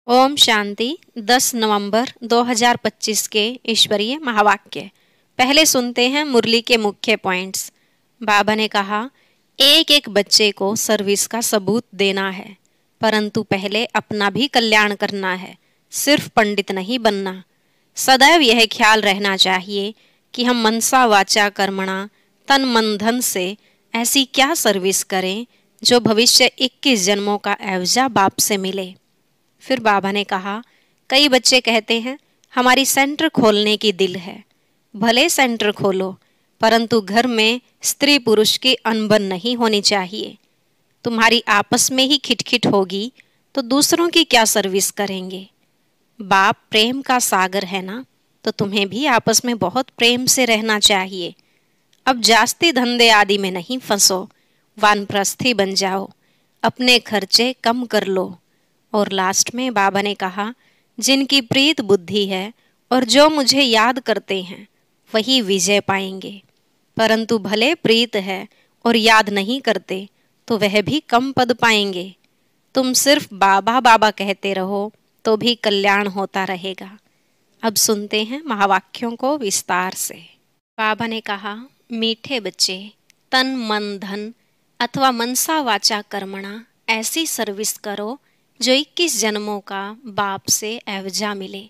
ओम शांति। 10 नवंबर 2025 के ईश्वरीय महावाक्य। पहले सुनते हैं मुरली के मुख्य पॉइंट्स। बाबा ने कहा, एक एक बच्चे को सर्विस का सबूत देना है, परंतु पहले अपना भी कल्याण करना है, सिर्फ पंडित नहीं बनना। सदैव यह ख्याल रहना चाहिए कि हम मनसा वाचा कर्मणा तन मन धन से ऐसी क्या सर्विस करें जो भविष्य 21 जन्मों का एवजा बाप से मिले। फिर बाबा ने कहा, कई बच्चे कहते हैं हमारी सेंटर खोलने की दिल है। भले सेंटर खोलो, परंतु घर में स्त्री पुरुष की अनबन नहीं होनी चाहिए। तुम्हारी आपस में ही खिटखिट होगी तो दूसरों की क्या सर्विस करेंगे। बाप प्रेम का सागर है ना, तो तुम्हें भी आपस में बहुत प्रेम से रहना चाहिए। अब जास्ती धंधे आदि में नहीं फंसो, वानप्रस्थी बन जाओ, अपने खर्चे कम कर लो। और लास्ट में बाबा ने कहा, जिनकी प्रीत बुद्धि है और जो मुझे याद करते हैं वही विजय पाएंगे, परंतु भले प्रीत है और याद नहीं करते तो वह भी कम पद पाएंगे। तुम सिर्फ बाबा बाबा कहते रहो तो भी कल्याण होता रहेगा। अब सुनते हैं महावाक्यों को विस्तार से। बाबा ने कहा, मीठे बच्चे, तन मन धन अथवा मनसा वाचा कर्मणा ऐसी सर्विस करो जो 21 जन्मों का बाप से एवजा मिले,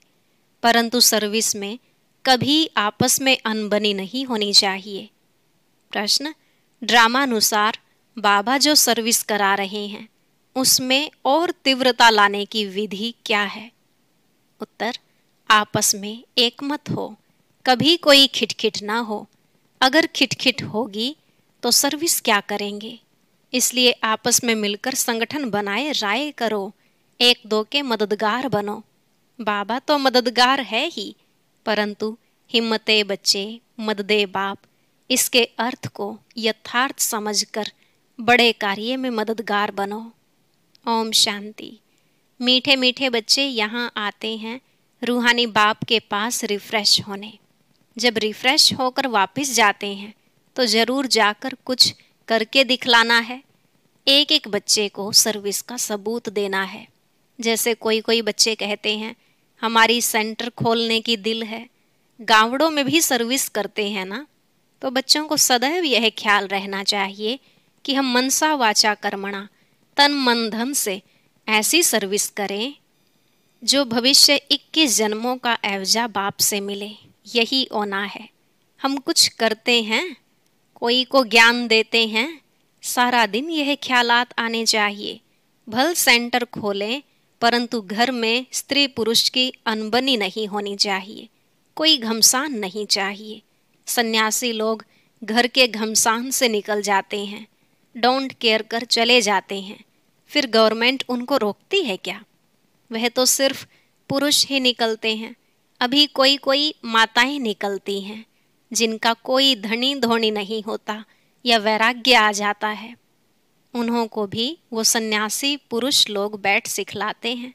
परंतु सर्विस में कभी आपस में अनबनी नहीं होनी चाहिए। प्रश्न, ड्रामानुसार बाबा जो सर्विस करा रहे हैं उसमें और तीव्रता लाने की विधि क्या है? उत्तर, आपस में एकमत हो, कभी कोई खिटखिट ना हो। अगर खिटखिट होगी तो सर्विस क्या करेंगे? इसलिए आपस में मिलकर संगठन बनाए राय करो, एक दो के मददगार बनो। बाबा तो मददगार है ही, परंतु हिम्मते बच्चे मददे बाप, इसके अर्थ को यथार्थ समझकर बड़े कार्य में मददगार बनो। ओम शांति। मीठे मीठे बच्चे यहाँ आते हैं रूहानी बाप के पास रिफ्रेश होने। जब रिफ्रेश होकर वापस जाते हैं तो जरूर जाकर कुछ करके दिखलाना है। एक एक बच्चे को सर्विस का सबूत देना है। जैसे कोई कोई बच्चे कहते हैं हमारी सेंटर खोलने की दिल है, गांवड़ों में भी सर्विस करते हैं ना। तो बच्चों को सदैव यह ख्याल रहना चाहिए कि हम मनसा वाचा कर्मणा तन मन धन से ऐसी सर्विस करें जो भविष्य 21 जन्मों का एवजा बाप से मिले। यही होना है। हम कुछ करते हैं, कोई को ज्ञान देते हैं, सारा दिन यह ख्यालात आने चाहिए। भल सेंटर खोलें, परंतु घर में स्त्री पुरुष की अनबनी नहीं होनी चाहिए, कोई घमसान नहीं चाहिए। सन्यासी लोग घर के घमसान से निकल जाते हैं, डोंट केयर कर चले जाते हैं, फिर गवर्नमेंट उनको रोकती है क्या? वह तो सिर्फ पुरुष ही निकलते हैं। अभी कोई कोई माताएं निकलती हैं जिनका कोई धनी धोनी नहीं होता या वैराग्य आ जाता है, उन्हों को भी वो सन्यासी पुरुष लोग बैठ सिखलाते हैं।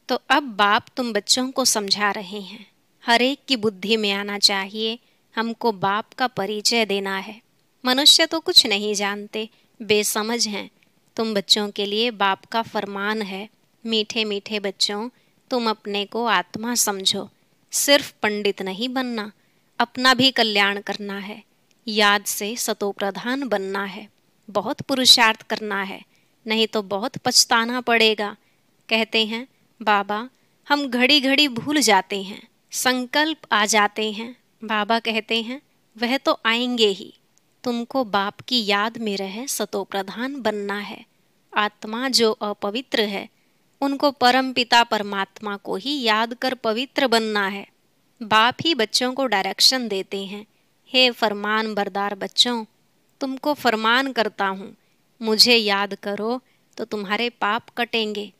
तो अब बाप तुम बच्चों को समझा रहे हैं, हर एक की बुद्धि में आना चाहिए, हमको बाप का परिचय देना है। मनुष्य तो कुछ नहीं जानते, बेसमझ हैं। तुम बच्चों के लिए बाप का फरमान है, मीठे मीठे बच्चों, तुम अपने को आत्मा समझो, सिर्फ पंडित नहीं बनना, अपना भी कल्याण करना है, याद से सतो प्रधान बनना है, बहुत पुरुषार्थ करना है, नहीं तो बहुत पछताना पड़ेगा। कहते हैं बाबा हम घड़ी घड़ी भूल जाते हैं, संकल्प आ जाते हैं। बाबा कहते हैं वह तो आएंगे ही, तुमको बाप की याद में रहे सतो प्रधान बनना है। आत्मा जो अपवित्र है उनको परम पिता परमात्मा को ही याद कर पवित्र बनना है। बाप ही बच्चों को डायरेक्शन देते हैं, हे फरमान बरदार बच्चों, तुमको फरमान करता हूँ, मुझे याद करो तो तुम्हारे पाप कटेंगे।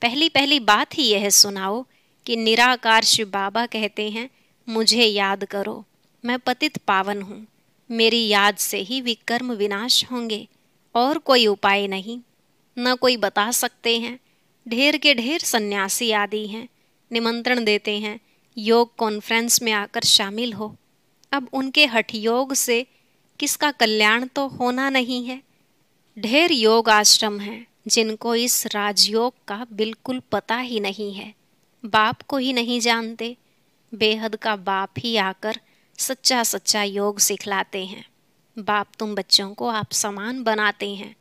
पहली पहली बात ही यह सुनाओ कि निराकार शिव बाबा कहते हैं मुझे याद करो, मैं पतित पावन हूँ, मेरी याद से ही विकर्म विनाश होंगे, और कोई उपाय नहीं, न कोई बता सकते हैं। ढेर के ढेर सन्यासी आदि हैं, निमंत्रण देते हैं योग कॉन्फ्रेंस में आकर शामिल हो। अब उनके हठ योग से किसका कल्याण तो होना नहीं है। ढेर योग आश्रम हैं, जिनको इस राजयोग का बिल्कुल पता ही नहीं है, बाप को ही नहीं जानते। बेहद का बाप ही आकर सच्चा सच्चा योग सिखलाते हैं। बाप तुम बच्चों को आप समान बनाते हैं।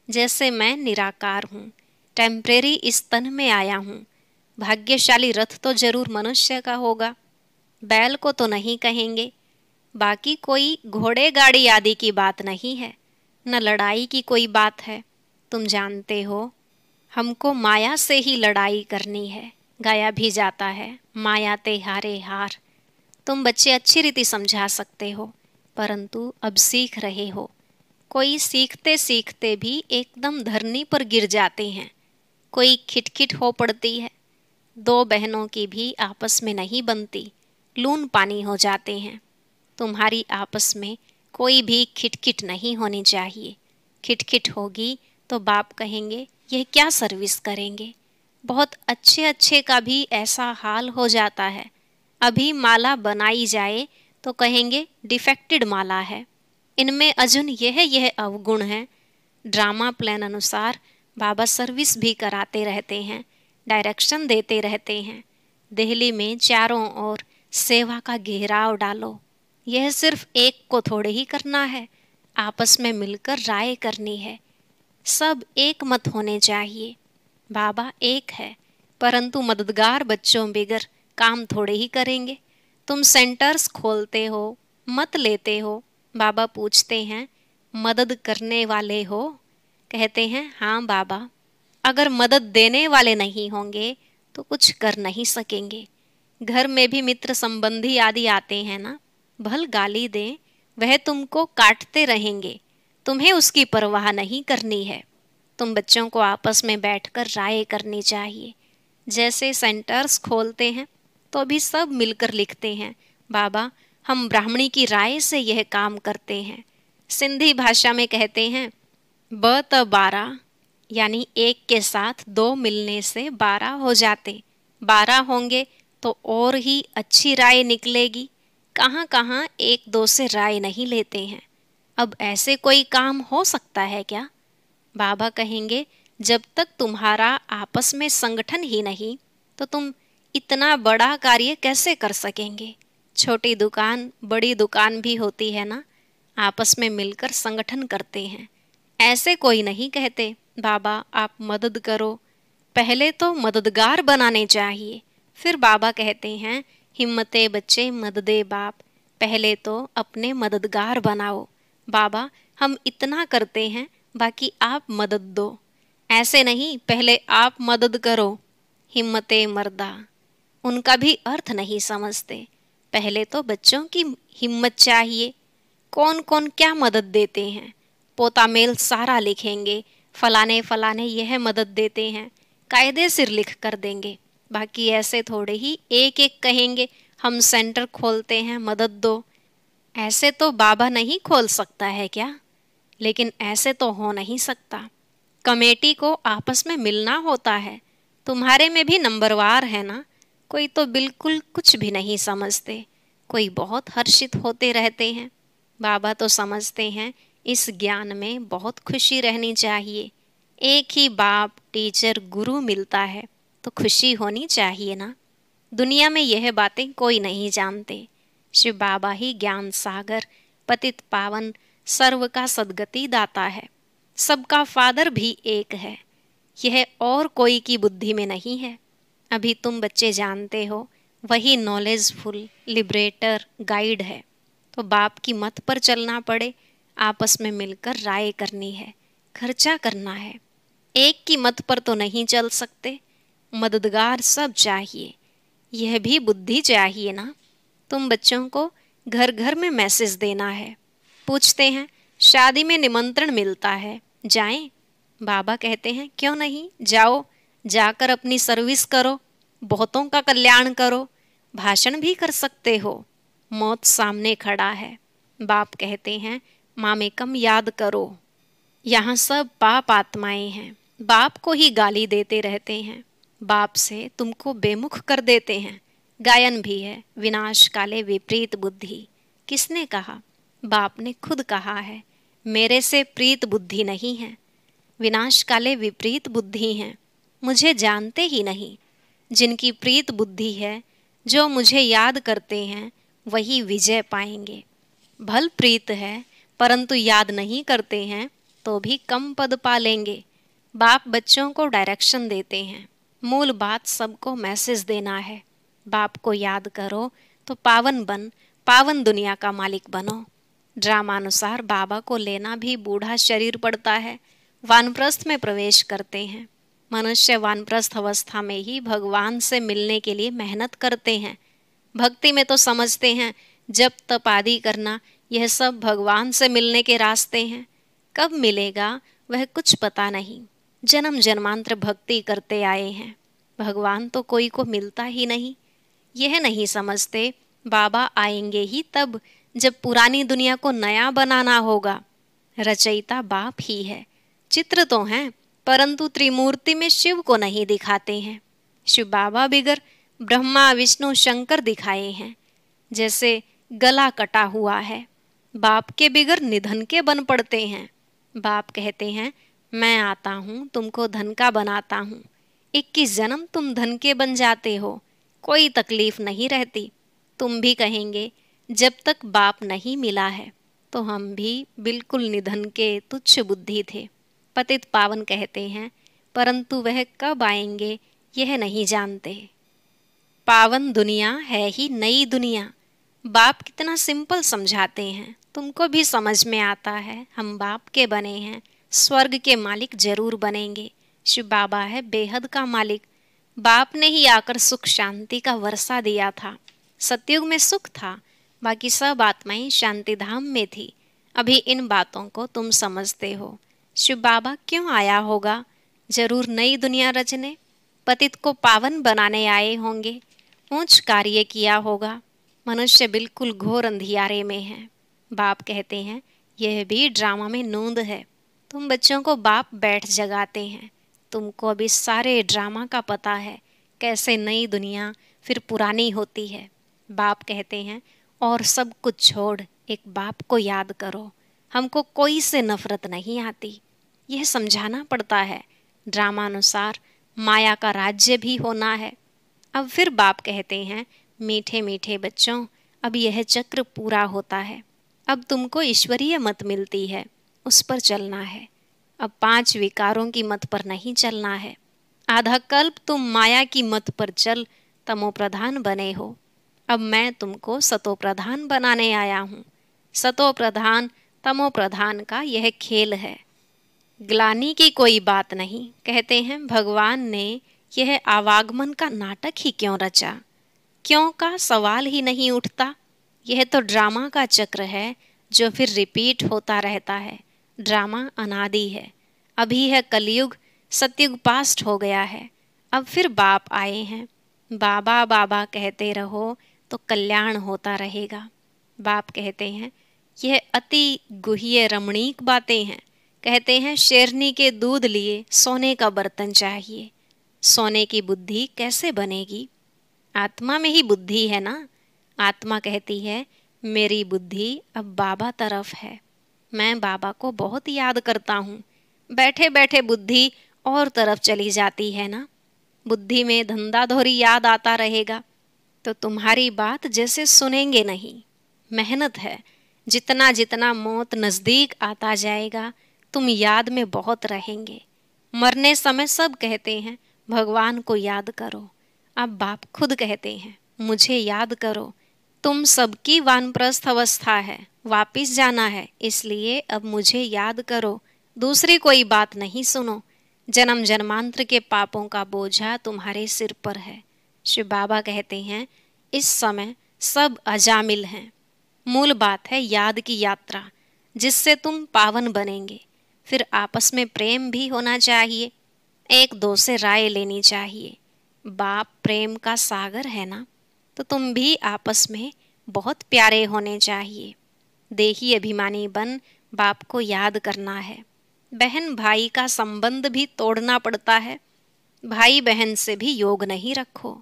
जैसे मैं निराकार हूँ, टेम्परेरी इस तन में आया हूँ। भाग्यशाली रथ तो जरूर मनुष्य का होगा, बैल को तो नहीं कहेंगे। बाकी कोई घोड़े गाड़ी आदि की बात नहीं है, न लड़ाई की कोई बात है। तुम जानते हो हमको माया से ही लड़ाई करनी है। गाया भी जाता है, माया ते हारे हार। तुम बच्चे अच्छी रीति समझा सकते हो, परंतु अब सीख रहे हो। कोई सीखते सीखते भी एकदम धरनी पर गिर जाते हैं, कोई खिटखिट हो पड़ती है। दो बहनों की भी आपस में नहीं बनती, लून पानी हो जाते हैं। तुम्हारी आपस में कोई भी खिटखिट नहीं होनी चाहिए। खिटखिट होगी तो बाप कहेंगे यह क्या सर्विस करेंगे। बहुत अच्छे अच्छे का भी ऐसा हाल हो जाता है। अभी माला बनाई जाए तो कहेंगे डिफेक्टेड माला है, इनमें अजुन यह अवगुण है। ड्रामा प्लान अनुसार बाबा सर्विस भी कराते रहते हैं, डायरेक्शन देते रहते हैं। दिल्ली में चारों ओर सेवा का घेराव डालो। यह सिर्फ एक को थोड़े ही करना है, आपस में मिलकर राय करनी है। सब एक मत होने चाहिए। बाबा एक है, परंतु मददगार बच्चों बगैर काम थोड़े ही करेंगे। तुम सेंटर्स खोलते हो, मत लेते हो। बाबा पूछते हैं मदद करने वाले हो? कहते हैं हाँ बाबा। अगर मदद देने वाले नहीं होंगे तो कुछ कर नहीं सकेंगे। घर में भी मित्र संबंधी आदि आते हैं ना, भल गाली दें, वह तुमको काटते रहेंगे, तुम्हें उसकी परवाह नहीं करनी है। तुम बच्चों को आपस में बैठकर राय करनी चाहिए। जैसे सेंटर्स खोलते हैं तो भी सब मिलकर लिखते हैं बाबा हम ब्राह्मणी की राय से यह काम करते हैं। सिंधी भाषा में कहते हैं ब त 12, यानी एक के साथ दो मिलने से 12 हो जाते। 12 होंगे तो और ही अच्छी राय निकलेगी। कहाँ कहाँ एक दो से राय नहीं लेते हैं। अब ऐसे कोई काम हो सकता है क्या? बाबा कहेंगे जब तक तुम्हारा आपस में संगठन ही नहीं तो तुम इतना बड़ा कार्य कैसे कर सकेंगे। छोटी दुकान बड़ी दुकान भी होती है ना, आपस में मिलकर संगठन करते हैं। ऐसे कोई नहीं कहते बाबा आप मदद करो, पहले तो मददगार बनाने चाहिए। फिर बाबा कहते हैं हिम्मते बच्चे मददे बाप, पहले तो अपने मददगार बनाओ। बाबा हम इतना करते हैं, बाकी आप मदद दो। ऐसे नहीं, पहले आप मदद करो। हिम्मते मर्दा, उनका भी अर्थ नहीं समझते। पहले तो बच्चों की हिम्मत चाहिए। कौन कौन क्या मदद देते हैं, पोता मेल सारा लिखेंगे, फलाने फलाने यह मदद देते हैं, कायदे सिर लिख कर देंगे। बाकी ऐसे थोड़े ही एक एक कहेंगे हम सेंटर खोलते हैं मदद दो। ऐसे तो बाबा नहीं खोल सकता है क्या? लेकिन ऐसे तो हो नहीं सकता। कमेटी को आपस में मिलना होता है। तुम्हारे में भी नंबरवार है ना, कोई तो बिल्कुल कुछ भी नहीं समझते, कोई बहुत हर्षित होते रहते हैं। बाबा तो समझते हैं इस ज्ञान में बहुत खुशी रहनी चाहिए। एक ही बाप टीचर गुरु मिलता है तो खुशी होनी चाहिए ना। दुनिया में यह बातें कोई नहीं जानते। शिव बाबा ही ज्ञान सागर, पतित पावन, सर्व का सद्गति दाता है। सबका फादर भी एक है, यह और कोई की बुद्धि में नहीं है। अभी तुम बच्चे जानते हो वही नॉलेजफुल लिबरेटर गाइड है। तो बाप की मत पर चलना पड़े, आपस में मिलकर राय करनी है, खर्चा करना है। एक की मत पर तो नहीं चल सकते, मददगार सब चाहिए। यह भी बुद्धि चाहिए ना। तुम बच्चों को घर घर में मैसेज देना है। पूछते हैं शादी में निमंत्रण मिलता है, जाएं? बाबा कहते हैं क्यों नहीं, जाओ, जाकर अपनी सर्विस करो, बहुतों का कल्याण करो। भाषण भी कर सकते हो, मौत सामने खड़ा है। बाप कहते हैं मामेकम याद करो। यहाँ सब पाप आत्माएं हैं, बाप को ही गाली देते रहते हैं, बाप से तुमको बेमुख कर देते हैं। गायन भी है विनाश काले विपरीत बुद्धि। किसने कहा? बाप ने खुद कहा है मेरे से प्रीत बुद्धि नहीं है। विनाश काले विपरीत बुद्धि हैं, मुझे जानते ही नहीं। जिनकी प्रीत बुद्धि है, जो मुझे याद करते हैं, वही विजय पाएंगे। भल प्रीत है परंतु याद नहीं करते हैं तो भी कम पद पा लेंगे। बाप बच्चों को डायरेक्शन देते हैं, मूल बात सबको मैसेज देना है। बाप को याद करो तो पावन दुनिया का मालिक बनो। ड्रामानुसार बाबा को लेना भी बूढ़ा शरीर पड़ता है। वानप्रस्थ में प्रवेश करते हैं। मनुष्य वानप्रस्थ अवस्था में ही भगवान से मिलने के लिए मेहनत करते हैं। भक्ति में तो समझते हैं जप तप आदि करना, यह सब भगवान से मिलने के रास्ते हैं। कब मिलेगा वह कुछ पता नहीं। जन्म जन्मांतर भक्ति करते आए हैं, भगवान तो कोई को मिलता ही नहीं। यह नहीं समझते बाबा आएंगे ही तब, जब पुरानी दुनिया को नया बनाना होगा। रचयिता बाप ही है। चित्र तो हैं परंतु त्रिमूर्ति में शिव को नहीं दिखाते हैं। शिव बाबा बिगर ब्रह्मा विष्णु शंकर दिखाए हैं। जैसे गला कटा हुआ है, बाप के बिगर निधन के बन पड़ते हैं। बाप कहते हैं मैं आता हूँ, तुमको धन का बनाता हूँ। 21 जन्म तुम धन के बन जाते हो, कोई तकलीफ नहीं रहती। तुम भी कहेंगे जब तक बाप नहीं मिला है तो हम भी बिल्कुल निधन के तुच्छ बुद्धि थे। पतित पावन कहते हैं परंतु वह कब आएंगे यह नहीं जानते। पावन दुनिया है ही नई दुनिया। बाप कितना सिंपल समझाते हैं, तुमको भी समझ में आता है। हम बाप के बने हैं, स्वर्ग के मालिक जरूर बनेंगे। शिव बाबा है बेहद का मालिक। बाप ने ही आकर सुख शांति का वर्षा दिया था। सतयुग में सुख था, बाकी सब आत्माएं शांति धाम में थी। अभी इन बातों को तुम समझते हो। शिव बाबा क्यों आया होगा? जरूर नई दुनिया रचने, पतित को पावन बनाने आए होंगे। ऊंच कार्य किया होगा। मनुष्य बिल्कुल घोर अंधियारे में है। बाप कहते हैं यह भी ड्रामा में नूंद है। तुम बच्चों को बाप बैठ जगाते हैं। तुमको अभी सारे ड्रामा का पता है, कैसे नई दुनिया फिर पुरानी होती है। बाप कहते हैं और सब कुछ छोड़ एक बाप को याद करो। हमको कोई से नफरत नहीं आती, यह समझाना पड़ता है। ड्रामानुसार माया का राज्य भी होना है। अब फिर बाप कहते हैं मीठे मीठे बच्चों, अब यह चक्र पूरा होता है। अब तुमको ईश्वरीय मत मिलती है, उस पर चलना है। अब 5 विकारों की मत पर नहीं चलना है। आधा कल्प तुम माया की मत पर चल तमो प्रधान बने हो। अब मैं तुमको सतो प्रधान बनाने आया हूँ। सतो प्रधान तमो प्रधान का यह खेल है। ग्लानि की कोई बात नहीं। कहते हैं भगवान ने यह आवागमन का नाटक ही क्यों रचा? क्यों का सवाल ही नहीं उठता। यह तो ड्रामा का चक्र है जो फिर रिपीट होता रहता है। ड्रामा अनादि है। अभी है कलयुग, सतयुग पास्ट हो गया है। अब फिर बाप आए हैं। बाबा बाबा कहते रहो तो कल्याण होता रहेगा। बाप कहते हैं यह अति गुह्य रमणीक बातें हैं। कहते हैं शेरनी के दूध लिए सोने का बर्तन चाहिए। सोने की बुद्धि कैसे बनेगी? आत्मा में ही बुद्धि है ना। आत्मा कहती है मेरी बुद्धि अब बाबा तरफ है, मैं बाबा को बहुत याद करता हूँ। बैठे बैठे बुद्धि और तरफ चली जाती है ना। बुद्धि में धंधाधोरी याद आता रहेगा तो तुम्हारी बात जैसे सुनेंगे नहीं। मेहनत है। जितना जितना मौत नज़दीक आता जाएगा तुम याद में बहुत रहेंगे। मरने समय सब कहते हैं भगवान को याद करो। अब बाप खुद कहते हैं मुझे याद करो। तुम सबकी वानप्रस्थ अवस्था है, वापिस जाना है, इसलिए अब मुझे याद करो। दूसरी कोई बात नहीं सुनो। जन्म जन्मांतर के पापों का बोझा तुम्हारे सिर पर है। शिव बाबा कहते हैं इस समय सब अजामिल हैं। मूल बात है याद की यात्रा, जिससे तुम पावन बनेंगे। फिर आपस में प्रेम भी होना चाहिए, एक दो से राय लेनी चाहिए। बाप प्रेम का सागर है ना, तो तुम भी आपस में बहुत प्यारे होने चाहिए। देही अभिमानी बन बाप को याद करना है। बहन भाई का संबंध भी तोड़ना पड़ता है। भाई बहन से भी योग नहीं रखो,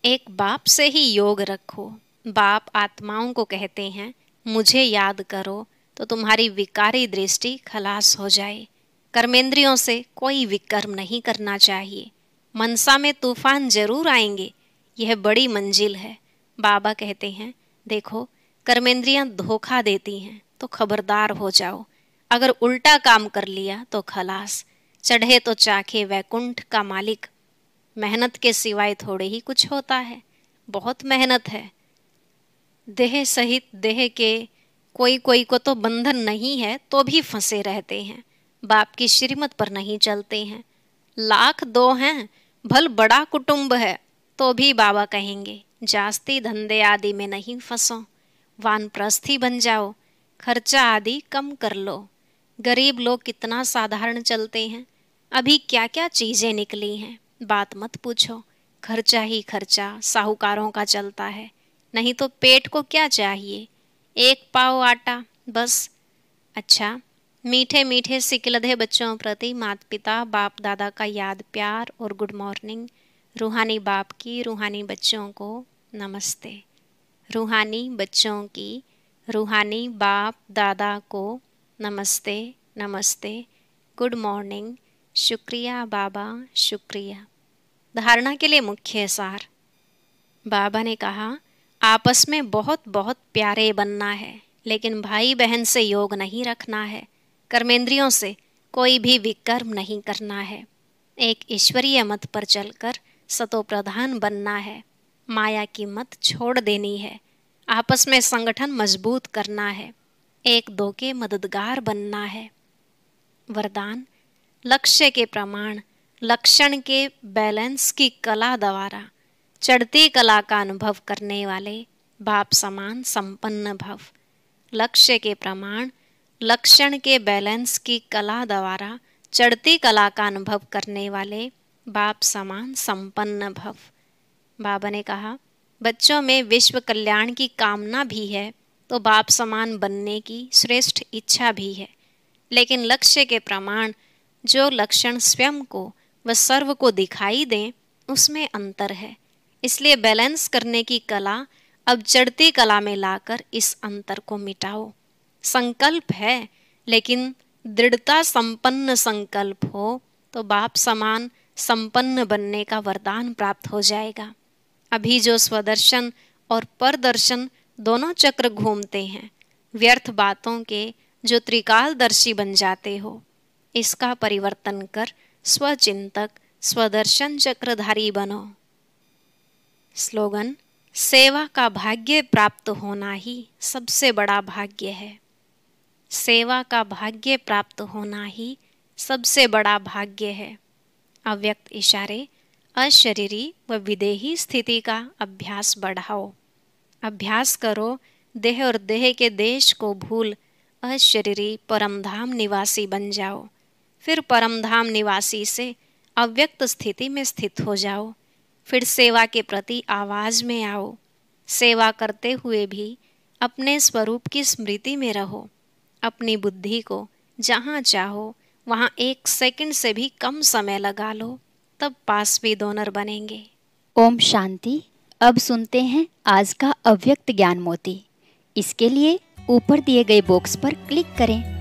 एक बाप से ही योग रखो। बाप आत्माओं को कहते हैं मुझे याद करो तो तुम्हारी विकारी दृष्टि खलास हो जाए। कर्मेंद्रियों से कोई विकर्म नहीं करना चाहिए। मनसा में तूफान जरूर आएंगे, यह बड़ी मंजिल है। बाबा कहते हैं, देखो कर्मेंद्रियां धोखा देती हैं तो खबरदार हो जाओ। अगर उल्टा काम कर लिया तो खलास। चढ़े तो चाखे वैकुंठ का मालिक। मेहनत के सिवाय थोड़े ही कुछ होता है, बहुत मेहनत है। देह सहित देह के कोई कोई को तो बंधन नहीं है तो भी फंसे रहते हैं, बाप की श्रीमत पर नहीं चलते हैं। लाख दो हैं, भल बड़ा कुटुंब है, तो भी बाबा कहेंगे जास्ती धंधे आदि में नहीं फंसो, वानप्रस्थी बन जाओ, खर्चा आदि कम कर लो। गरीब लोग कितना साधारण चलते हैं, अभी क्या क्या चीजें निकली हैं, बात मत पूछो। खर्चा ही खर्चा साहूकारों का चलता है, नहीं तो पेट को क्या चाहिए, एक पाव आटा बस। अच्छा, मीठे मीठे सिकलधे बच्चों प्रति माता पिता बाप दादा का याद प्यार और गुड मॉर्निंग। रूहानी बाप की रूहानी बच्चों को नमस्ते। रूहानी बच्चों की रूहानी बाप दादा को नमस्ते नमस्ते, गुड मॉर्निंग, शुक्रिया बाबा शुक्रिया। धारणा के लिए मुख्य सार। बाबा ने कहा, आपस में बहुत बहुत प्यारे बनना है, लेकिन भाई बहन से योग नहीं रखना है। कर्मेंद्रियों से कोई भी विकर्म नहीं करना है। एक ईश्वरीय मत पर चलकर सतो प्रधान बनना है। माया की मत छोड़ देनी है। आपस में संगठन मजबूत करना है। एक दो के मददगार बनना है। वरदान, लक्ष्य के प्रमाण, लक्षण के बैलेंस की कला द्वारा चढ़ती कला का अनुभव करने वाले बाप समान संपन्न भव। लक्ष्य के प्रमाण, लक्षण के बैलेंस की कला द्वारा चढ़ती कला का अनुभव करने वाले बाप समान संपन्न भव। बाबा ने कहा, बच्चों में विश्व कल्याण की कामना भी है तो बाप समान बनने की श्रेष्ठ इच्छा भी है, लेकिन लक्ष्य के प्रमाण जो लक्षण स्वयं को व सर्व को दिखाई दें उसमें अंतर है। इसलिए बैलेंस करने की कला अब चढ़ती कला में लाकर इस अंतर को मिटाओ। संकल्प है, लेकिन दृढ़ता संपन्न संकल्प हो तो बाप समान संपन्न बनने का वरदान प्राप्त हो जाएगा। अभी जो स्वदर्शन और परदर्शन दोनों चक्र घूमते हैं, व्यर्थ बातों के जो त्रिकालदर्शी बन जाते हो, इसका परिवर्तन कर स्वचिंतक स्वदर्शन चक्रधारी बनो। स्लोगन, सेवा का भाग्य प्राप्त होना ही सबसे बड़ा भाग्य है। सेवा का भाग्य प्राप्त होना ही सबसे बड़ा भाग्य है। अव्यक्त इशारे, अशरीरी व विदेही स्थिति का अभ्यास बढ़ाओ। अभ्यास करो, देह और देह के देश को भूल अशरीरी परमधाम निवासी बन जाओ। फिर परमधाम निवासी से अव्यक्त स्थिति में स्थित हो जाओ। फिर सेवा के प्रति आवाज में आओ। सेवा करते हुए भी अपने स्वरूप की स्मृति में रहो। अपनी बुद्धि को जहाँ चाहो वहाँ 1 सेकंड से भी कम समय लगा लो, तब पास भी डोनर बनेंगे। ओम शांति। अब सुनते हैं आज का अव्यक्त ज्ञान मोती। इसके लिए ऊपर दिए गए बॉक्स पर क्लिक करें।